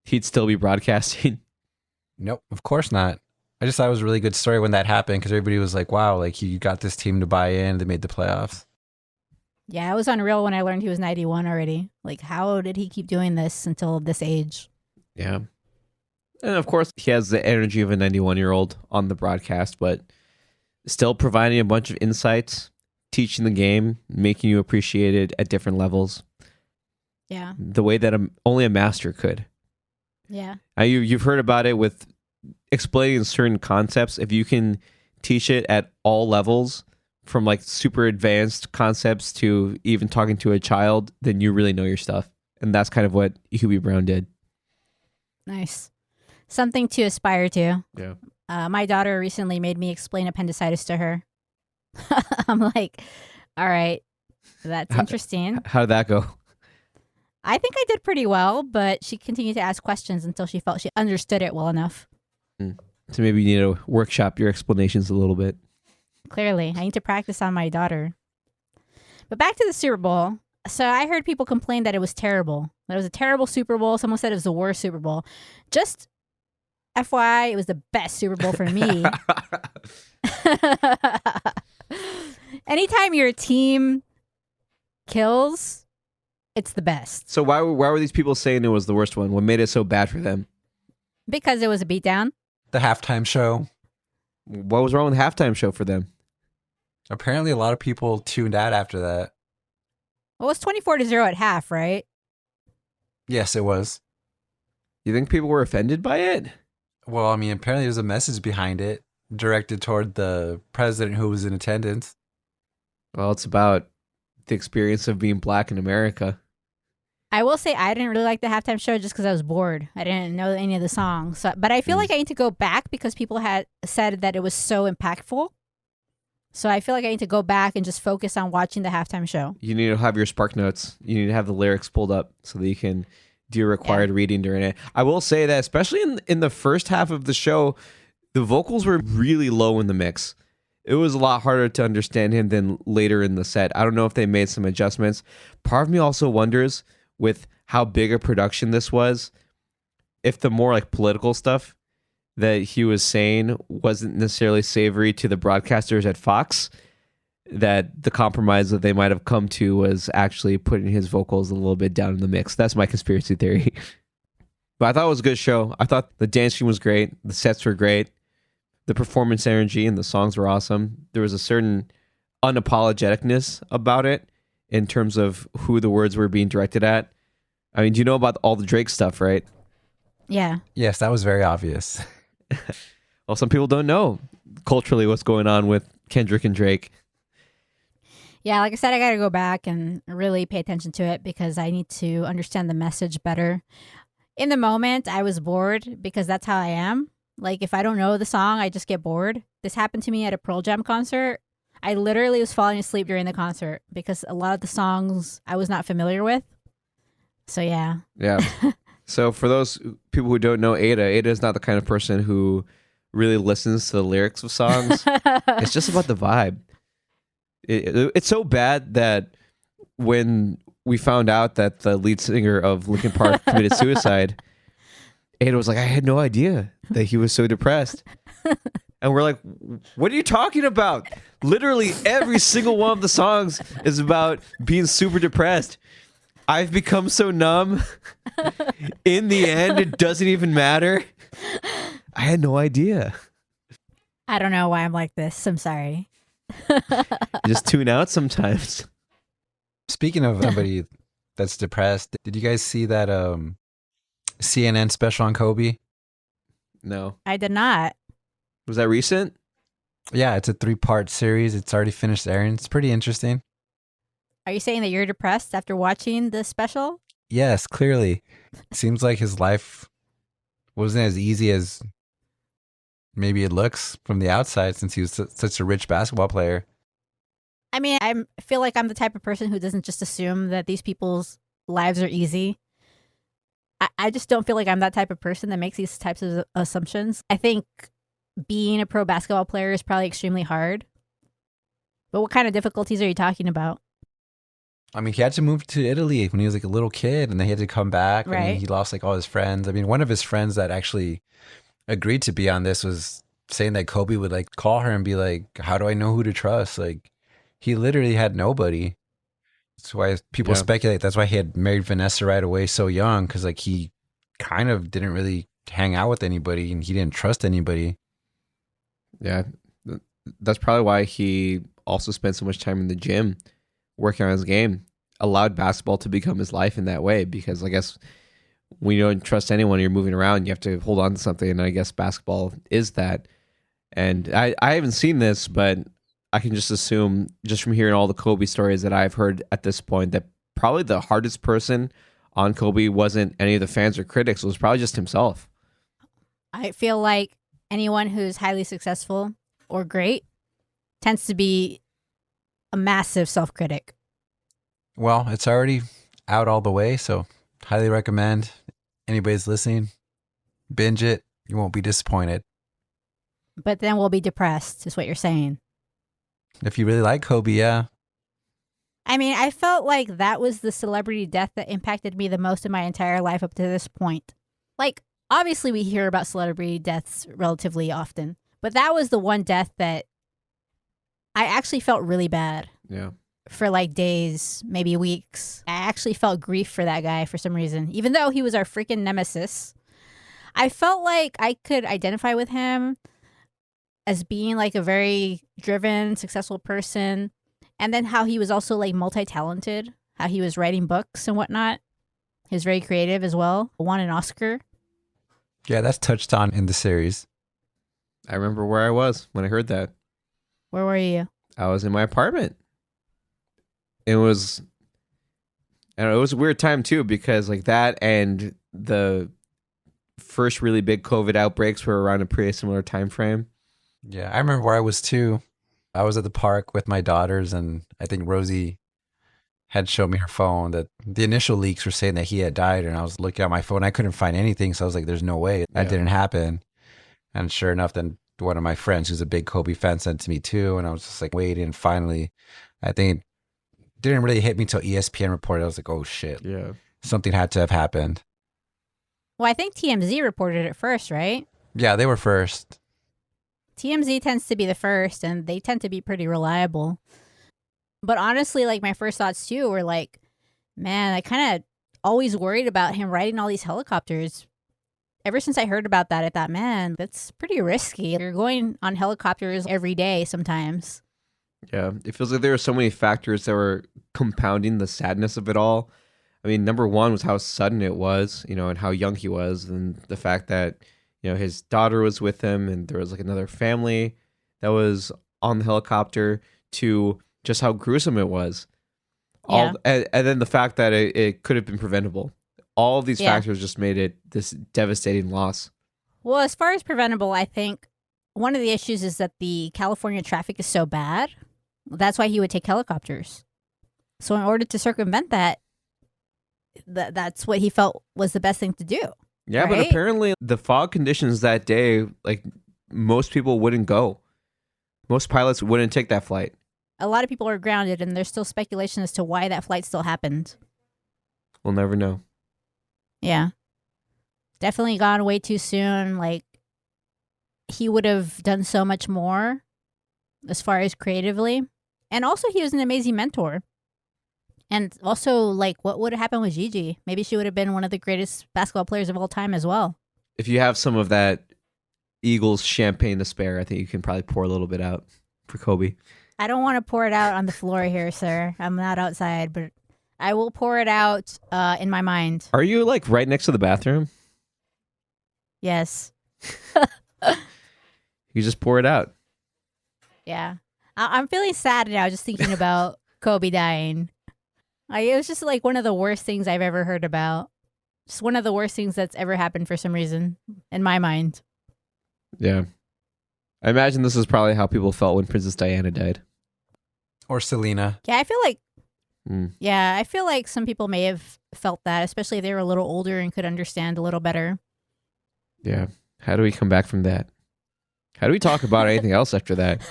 he'd still be broadcasting? Nope, of course not. I just thought it was a really good story when that happened because everybody was like, wow, like you got this team to buy in. They made the playoffs. Yeah, it was unreal when I learned he was 91 already. Like, how did he keep doing this until this age? Yeah. And of course, he has the energy of a 91-year-old on the broadcast, but still providing a bunch of insights, teaching the game, making you appreciate it at different levels. Yeah. The way that only a master could. Yeah. You've heard about it with explaining certain concepts. If you can teach it at all levels, from like super advanced concepts to even talking to a child, then you really know your stuff. And that's kind of what Hubie Brown did. Nice. Something to aspire to. Yeah. My daughter recently made me explain appendicitis to her. I'm like, all right, that's interesting. How did that go? I think I did pretty well, but she continued to ask questions until she felt she understood it well enough. So maybe you need to workshop your explanations a little bit. Clearly, I need to practice on my daughter. But back to the Super Bowl. So I heard people complain that it was terrible. That it was a terrible Super Bowl. Someone said it was the worst Super Bowl. Just FYI, it was the best Super Bowl for me. Anytime your team kills, it's the best. So why were these people saying it was the worst one? What made it so bad for them? Because it was a beatdown. The halftime show. What was wrong with the halftime show for them? Apparently, a lot of people tuned out after that. Well, it was 24-0 at half, right? Yes, it was. You think people were offended by it? Well, I mean, apparently there's a message behind it directed toward the president who was in attendance. Well, it's about the experience of being black in America. I will say I didn't really like the halftime show just because I was bored. I didn't know any of the songs. So, but I feel like I need to go back because people had said that it was so impactful. So I feel like I need to go back and just focus on watching the halftime show. You need to have your Spark Notes. You need to have the lyrics pulled up so that you can do your required reading during it. I will say that especially in the first half of the show, the vocals were really low in the mix. It was a lot harder to understand him than later in the set. I don't know if they made some adjustments. Part of me also wonders, with how big a production this was, if the more like political stuff that he was saying wasn't necessarily savory to the broadcasters at Fox, that the compromise that they might have come to was actually putting his vocals a little bit down in the mix. That's my conspiracy theory. But I thought it was a good show. I thought the dancing was great. The sets were great. the performance energy and the songs were awesome. There was a certain unapologeticness about it in terms of who the words were being directed at. I mean, do you know about all the Drake stuff, right? Yeah. Yes, that was very obvious. Well, some people don't know culturally what's going on with Kendrick and Drake. Yeah, like I said, I got to go back and really pay attention to it because I need to understand the message better. In the moment, I was bored because that's how I am. Like, if I don't know the song, I just get bored. This happened to me at a Pearl Jam concert. I literally was falling asleep during the concert because a lot of the songs I was not familiar with. So, yeah. Yeah. So for those people who don't know Ada is not the kind of person who really listens to the lyrics of songs. It's just about the vibe. It's so bad that when we found out that the lead singer of Linkin Park committed suicide, Ada was like, I had no idea that he was so depressed. And we're like, what are you talking about? Literally every single one of the songs is about being super depressed. I've become so numb. In the end, it doesn't even matter. I had no idea. I don't know why I'm like this. I'm sorry. Just tune out sometimes. Speaking of somebody that's depressed, did you guys see that CNN special on Kobe? No. I did not. Was that recent? Yeah, it's a 3-part series. It's already finished airing. It's pretty interesting. Are you saying that you're depressed after watching the special? Yes, clearly. Seems like his life wasn't as easy as maybe it looks from the outside since he was such a rich basketball player. I mean, I feel like I'm the type of person who doesn't just assume that these people's lives are easy. I just don't feel like I'm that type of person that makes these types of assumptions. I think being a pro basketball player is probably extremely hard. But what kind of difficulties are you talking about? I mean, he had to move to Italy when he was like a little kid, and then he had to come back. Right. And he lost like all his friends. I mean, one of his friends that actually agreed to be on this was saying that Kobe would like call her and be like, how do I know who to trust? Like, he literally had nobody. That's why people speculate that's why he had married Vanessa right away so young, because like he kind of didn't really hang out with anybody and he didn't trust anybody. Yeah. That's probably why he also spent so much time in the gym working on his game, allowed basketball to become his life in that way, because I guess when you don't trust anyone, you're moving around, you have to hold on to something, and I guess basketball is that. And I haven't seen this, but I can just assume, just from hearing all the Kobe stories that I've heard at this point, that probably the hardest person on Kobe wasn't any of the fans or critics, it was probably just himself. I feel like anyone who's highly successful or great tends to be a massive self-critic. Well, it's already out all the way, so highly recommend anybody's listening. Binge it. You won't be disappointed. But then we'll be depressed, is what you're saying. If you really like Kobe, yeah. I mean, I felt like that was the celebrity death that impacted me the most in my entire life up to this point. Like, obviously we hear about celebrity deaths relatively often, but that was the one death that I actually felt really bad. Yeah. For like days, maybe weeks. I actually felt grief for that guy for some reason. Even though he was our freaking nemesis, I felt like I could identify with him as being like a very driven, successful person. And then how he was also like multi-talented, how he was writing books and whatnot. He was very creative as well. Won an Oscar. Yeah, that's touched on in the series. I remember where I was when I heard that. Where were you? I was in my apartment. It was, I don't know, it was a weird time too, because like that and the first really big COVID outbreaks were around a pretty similar time frame. Yeah, I remember where I was too. I was at the park with my daughters, and I think Rosie had shown me her phone that the initial leaks were saying that he had died, and I was looking at my phone. I couldn't find anything, so I was like, there's no way that didn't happen. And sure enough, then one of my friends who's a big Kobe fan sent it to me too, and I was just like waiting, and finally, I think it didn't really hit me till ESPN reported. I was like, oh shit. Yeah. Something had to have happened. Well, I think TMZ reported it first, right? Yeah, they were first. TMZ tends to be the first, and they tend to be pretty reliable. But honestly, like my first thoughts too were like, man, I kind of always worried about him riding all these helicopters. Ever since I heard about that, I thought, man, that's pretty risky. You're going on helicopters every day sometimes. Yeah, it feels like there were so many factors that were compounding the sadness of it all. I mean, number one was how sudden it was, and how young he was, and the fact that, his daughter was with him, and there was like another family that was on the helicopter, to just how gruesome it was. Yeah. And then the fact that it could have been preventable. All of these Yeah. factors just made it this devastating loss. Well, as far as preventable, I think one of the issues is that the California traffic is so bad. That's why he would take helicopters. So in order to circumvent that, that's what he felt was the best thing to do. Yeah, but Right? apparently the fog conditions that day, like most people wouldn't go. Most pilots wouldn't take that flight. A lot of people are grounded, and there's still speculation as to why that flight still happened. We'll never know. Yeah. Definitely gone way too soon. Like, he would have done so much more as far as creatively. And also, he was an amazing mentor. And also, like, what would have happened with Gigi? Maybe she would have been one of the greatest basketball players of all time as well. If you have some of that Eagles champagne to spare, I think you can probably pour a little bit out for Kobe. I don't want to pour it out on the floor here, sir. I'm not outside, but I will pour it out in my mind. Are you like right next to the bathroom? Yes. You just pour it out. Yeah. I'm feeling sad now just thinking about Kobe dying. It was just like one of the worst things I've ever heard about. Just one of the worst things that's ever happened for some reason in my mind. Yeah. I imagine this is probably how people felt when Princess Diana died. Or Selena. Yeah, I feel like Mm. I feel like some people may have felt that, especially if they were a little older and could understand a little better. Yeah. How do we come back from that? How do we talk about anything else after that?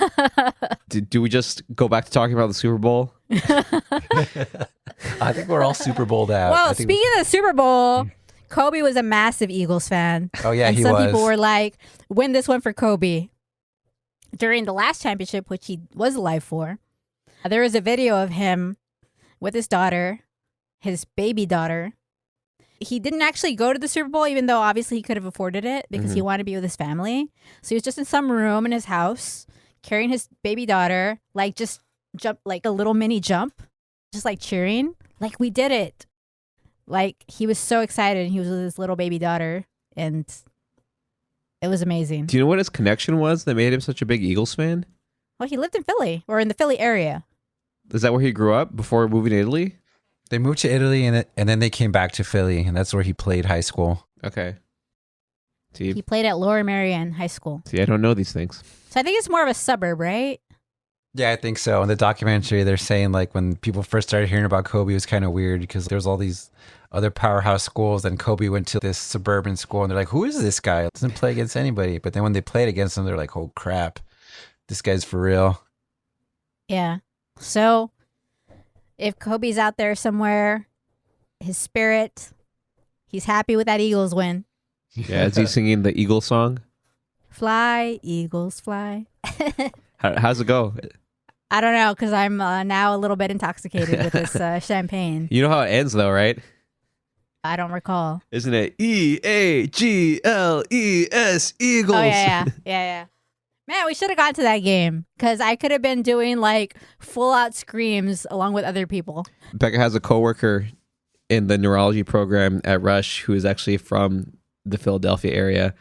Do we just go back to talking about the Super Bowl? I think we're all Super Bowled out. Well, I think, speaking of the Super Bowl, Kobe was a massive Eagles fan. oh yeah, and he some was. people were like, win this one for Kobe. During the last championship, which he was alive for, there was a video of him with his daughter, his baby daughter. He didn't actually go to the Super Bowl, even though obviously he could have afforded it because he wanted to be with his family. So he was just in some room in his house, carrying his baby daughter, like just jump, like a little mini jump, just like cheering, like we did it. Like he was so excited, and he was with his little baby daughter, and it was amazing. Do you know what his connection was that made him such a big Eagles fan? Well, he lived in Philly, or in the Philly area. Is that where he grew up before moving to Italy? They moved to Italy and then they came back to Philly, and that's where he played high school. Okay. See, He played at Lower Merion High School. I don't know these things. So I think it's more of a suburb, right? Yeah, I think so. In the documentary, they're saying like when people first started hearing about Kobe, it was kind of weird because there's all these other powerhouse schools, and Kobe went to this suburban school, and they're like, "Who is this guy? Doesn't play against anybody." But then when they played against him, they're like, "Oh crap, this guy's for real." Yeah. So if Kobe's out there somewhere, his spirit, he's happy with that Eagles win. Yeah, is he singing the Eagle song? Fly, Eagles, fly. How's it go? I don't know, because I'm now a little bit intoxicated with this champagne. You know how it ends though, right? I don't recall. Isn't it Eagles? Eagles. Oh, yeah. Man, we should have gone to that game, because I could have been doing like full out screams along with other people. Becca has a coworker in the neurology program at Rush who is actually from the Philadelphia area,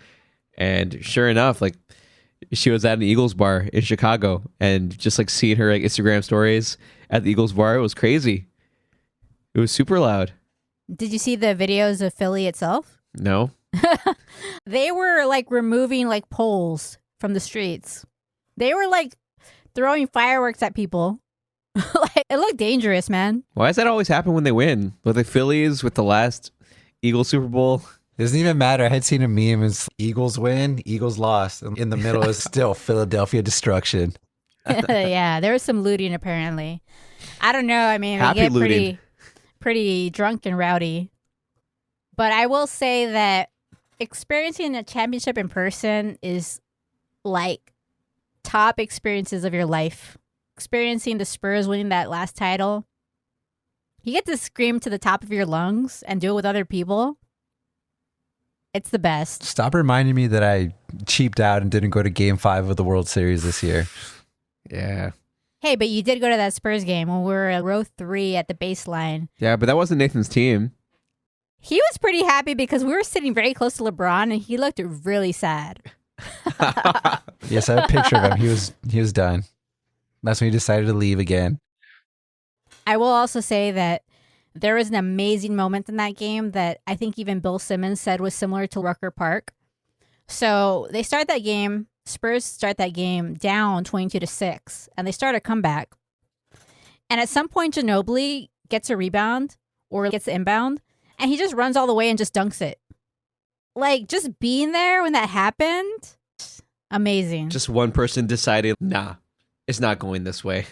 and sure enough, like she was at an Eagles bar in Chicago, and just like seeing her like Instagram stories at the Eagles bar, it was crazy. It was super loud. Did you see the videos of Philly itself? No. They were like removing like poles from the streets. They were like throwing fireworks at people. Like, it looked dangerous, man. Why does that always happen when they win? With the Phillies, with the last Eagles Super Bowl? It doesn't even matter. I had seen a meme. It's Eagles win, Eagles lost. And in the middle is still Philadelphia destruction. Yeah, there was some looting apparently. I don't know. I mean, Happy they get looting. pretty drunk and rowdy. But I will say that experiencing a championship in person is like top experiences of your life. Experiencing the Spurs winning that last title, you get to scream to the top of your lungs and do it with other people. It's the best. Stop reminding me that I cheaped out and didn't go to Game 5 of the World Series this year. Yeah. Hey, but you did go to that Spurs game when we were at row 3 at the baseline. Yeah, but that wasn't Nathan's team. He was pretty happy because we were sitting very close to LeBron and he looked really sad. Yes, I have a picture of him. He was done. That's when he decided to leave again. I will also say that there was an amazing moment in that game that I think even Bill Simmons said was similar to Rucker Park. So they start that game, Spurs start that game down 22-6, and they start a comeback. And at some point, Ginobili gets a rebound or gets the inbound, and he just runs all the way and just dunks it. Like, just being there when that happened, amazing. Just one person decided, nah, it's not going this way.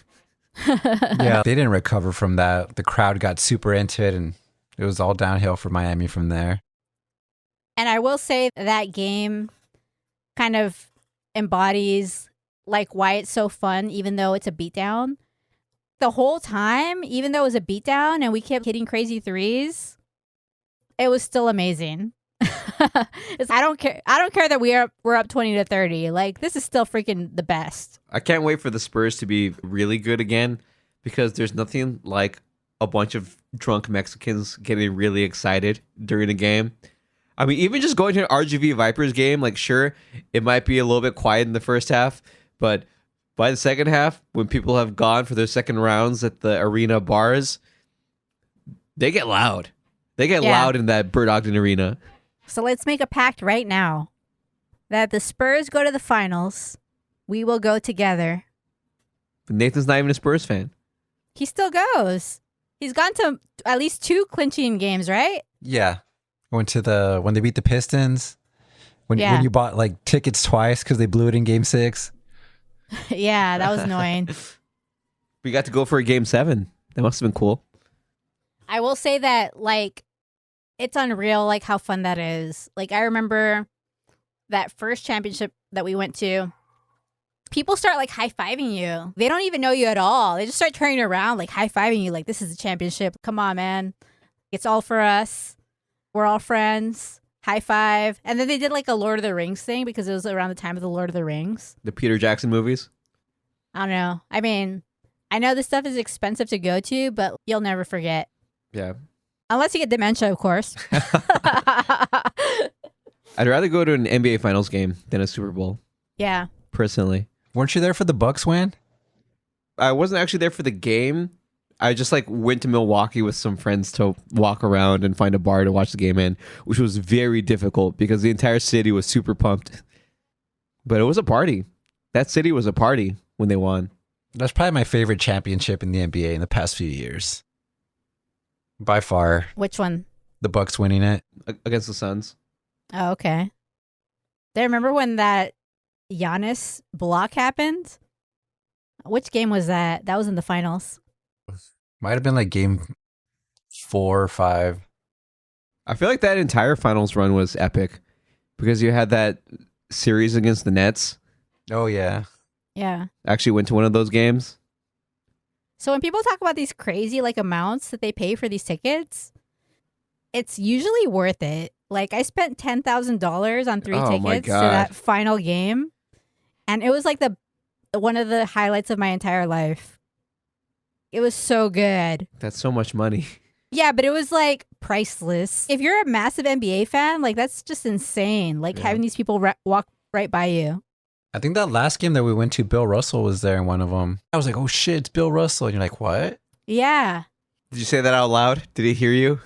Yeah, they didn't recover from that. The crowd got super into it, and it was all downhill for Miami from there. And I will say that game kind of embodies like why it's so fun, even though it's a beatdown. The whole time, even though it was a beatdown and we kept hitting crazy threes, it was still amazing. I don't care that we're up 20-30. Like, this is still freaking the best. I can't wait for the Spurs to be really good again, because there's nothing like a bunch of drunk Mexicans getting really excited during a game. I mean, even just going to an RGV Vipers game, like, sure, it might be a little bit quiet in the first half, but by the second half, when people have gone for their second rounds at the arena bars, they get loud. They get loud in that Bird Ogden arena. So let's make a pact right now that if the Spurs go to the finals, we will go together. But Nathan's not even a Spurs fan. He still goes. He's gone to at least 2 clinching games, right? Yeah. Went to when they beat the Pistons. When you bought like tickets twice because they blew it in Game 6. Yeah, that was annoying. We got to go for a Game 7. That must have been cool. I will say that, like, it's unreal, like, how fun that is. Like, I remember that first championship that we went to, people start, like, high-fiving you. They don't even know you at all. They just start turning around, like, high-fiving you, like, this is a championship. Come on, man. It's all for us. We're all friends. High five. And then they did, like, a Lord of the Rings thing because it was around the time of the Lord of the Rings. The Peter Jackson movies? I don't know. I mean, I know this stuff is expensive to go to, but you'll never forget. Yeah. Unless you get dementia, of course. I'd rather go to an NBA Finals game than a Super Bowl. Yeah. Personally. Weren't you there for the Bucks win? I wasn't actually there for the game. I just like went to Milwaukee with some friends to walk around and find a bar to watch the game in, which was very difficult because the entire city was super pumped. But it was a party. That city was a party when they won. That's probably my favorite championship in the NBA in the past few years. By far. Which one? The Bucks winning it. Against the Suns. Oh, okay. Do you remember when that Giannis block happened? Which game was that? That was in the finals. Might have been like game 4 or 5. I feel like that entire finals run was epic because you had that series against the Nets. Oh, yeah. Yeah. Actually went to one of those games. So when people talk about these crazy like amounts that they pay for these tickets, it's usually worth it. Like, I spent $10,000 on 3 tickets to that final game, and it was like one of the highlights of my entire life. It was so good. That's so much money. Yeah, but it was like priceless. If you're a massive NBA fan, like, that's just insane. Like, having these people walk right by you. I think that last game that we went to, Bill Russell was there in one of them. I was like, oh shit, it's Bill Russell. And you're like, what? Yeah. Did you say that out loud? Did he hear you?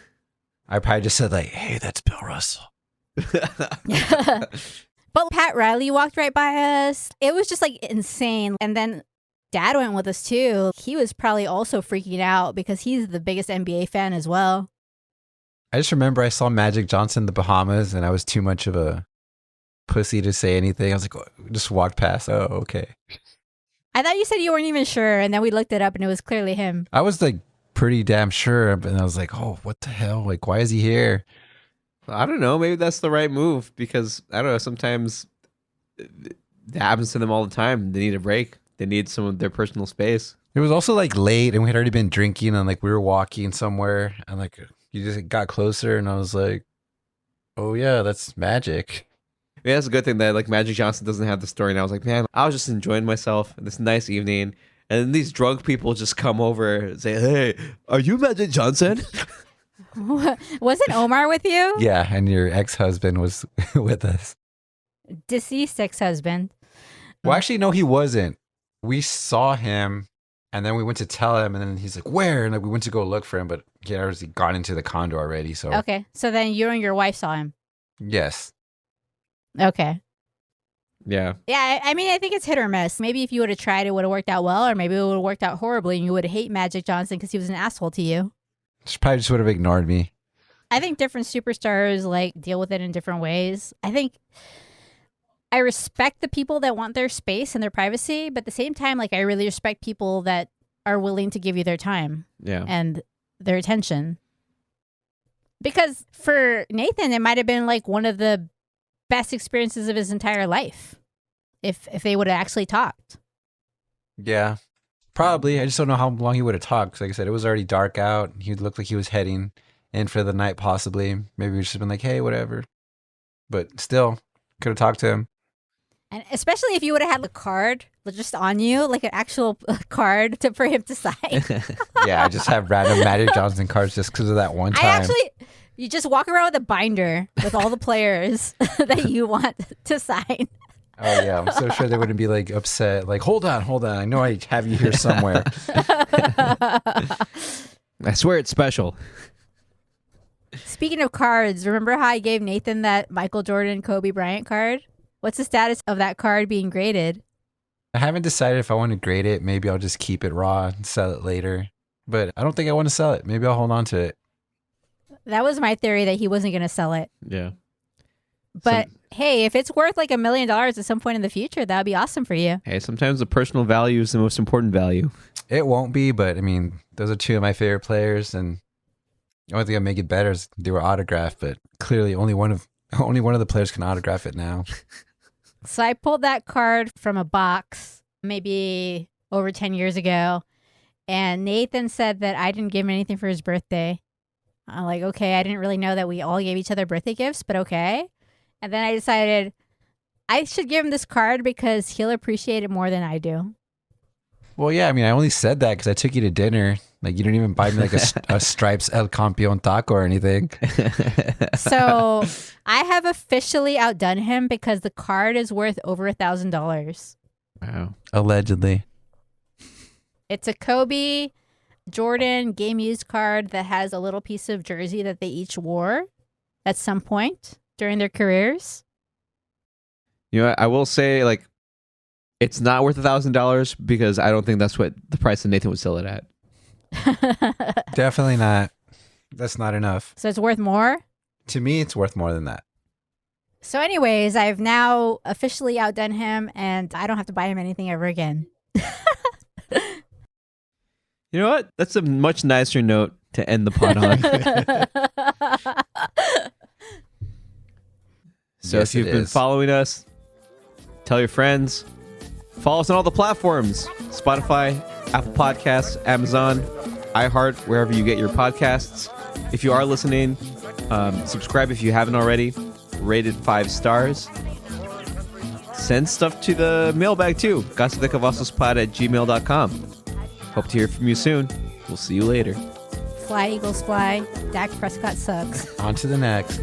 I probably just said like, hey, that's Bill Russell. But Pat Riley walked right by us. It was just like insane. And then Dad went with us too. He was probably also freaking out because he's the biggest NBA fan as well. I just remember I saw Magic Johnson in the Bahamas and I was too much of a pussy to say anything. I was like, oh, just walked past. Oh, okay. I thought you said you weren't even sure, and then we looked it up and it was clearly him. I was like pretty damn sure, and I was like, oh, what the hell? Like, why is he here? I don't know. Maybe that's the right move because, I don't know, sometimes it happens to them all the time. They need a break. They need some of their personal space. It was also like late and we had already been drinking and like we were walking somewhere and like you just got closer and I was like, Oh yeah, that's magic. Yeah, that's a good thing that like Magic Johnson doesn't have the story. And I was like, man, I was just enjoying myself this nice evening, and then these drunk people just come over and say, "Hey, are you Magic Johnson?" Wasn't Omar with you? Yeah, and your ex-husband was with us. Deceased ex-husband. Well, actually, no, he wasn't. We saw him, and then we went to tell him, and then he's like, "Where?" And like, we went to go look for him, but he had already gone into the condo already. So Okay, so then you and your wife saw him. yes, Okay. Yeah, Yeah, I mean, I think it's hit or miss. Maybe if you would have tried, it would have worked out well, or maybe it would have worked out horribly, and you would hate Magic Johnson because he was an asshole to you. she probably just would have ignored me. I think different superstars like deal with it in different ways. I think I respect the people that want their space and their privacy, but at the same time, like I really respect people that are willing to give you their time yeah. and their attention. Because for Nathan, it might have been like one of the best experiences of his entire life if they would have actually talked. Yeah, probably. I just don't know how long he would have talked. 'Cause like I said, it was already dark out. He looked like he was heading in for the night, possibly. Maybe we just been like, "Hey, whatever." But still, could have talked to him. And especially if you would have had a card just on you, like an actual card for him to sign. Yeah, I just have random Magic Johnson cards just because of that one time. You just walk around with a binder with all the players that you want to sign. Oh yeah, I'm so sure they wouldn't be like upset. Like, hold on. I know I have you here somewhere. I swear it's special. Speaking of cards, remember how I gave Nathan that Michael Jordan, Kobe Bryant card? What's the status of that card being graded? I haven't decided if I want to grade it. Maybe I'll just keep it raw and sell it later. But I don't think I want to sell it. Maybe I'll hold on to it. That was my theory that he wasn't going to sell it. Yeah. But hey, if it's worth like $1 million at some point in the future, that would be awesome for you. Hey, sometimes the personal value is the most important value. It won't be, but I mean, those are two of my favorite players, and the only thing that make it better is they were autographed. But clearly, only one of the players can autograph it now. So I pulled that card from a box maybe over 10 years ago, and Nathan said that I didn't give him anything for his birthday. I'm like, okay, I didn't really know that we all gave each other birthday gifts, but okay. And then I decided I should give him this card because he'll appreciate it more than I do. Well, yeah, I mean, I only said that because I took you to dinner. Like, you didn't even buy me like a Stripes El Campeon taco or anything. So I have officially outdone him because the card is worth over $1,000. Wow. Allegedly. It's a Kobe Jordan game used card that has a little piece of jersey that they each wore at some point during their careers. You know, I will say, like, it's not worth $1,000 because I don't think that's what the price that Nathan would sell it at. Definitely not. That's not enough. So it's worth more? To me, it's worth more than that. So anyways, I've now officially outdone him and I don't have to buy him anything ever again. You know what? That's a much nicer note to end the pod on. So Yes, if you've it been is. following us, tell your friends. Follow us on all the platforms: Spotify, Apple Podcasts, Amazon, iHeart, wherever you get your podcasts. If you are listening, subscribe if you haven't already. Rated 5 stars. Send stuff to the mailbag too. gossipdecavossospod@gmail.com. Hope to hear from you soon. We'll see you later. Fly, Eagles, fly. Dak Prescott sucks. On to the next.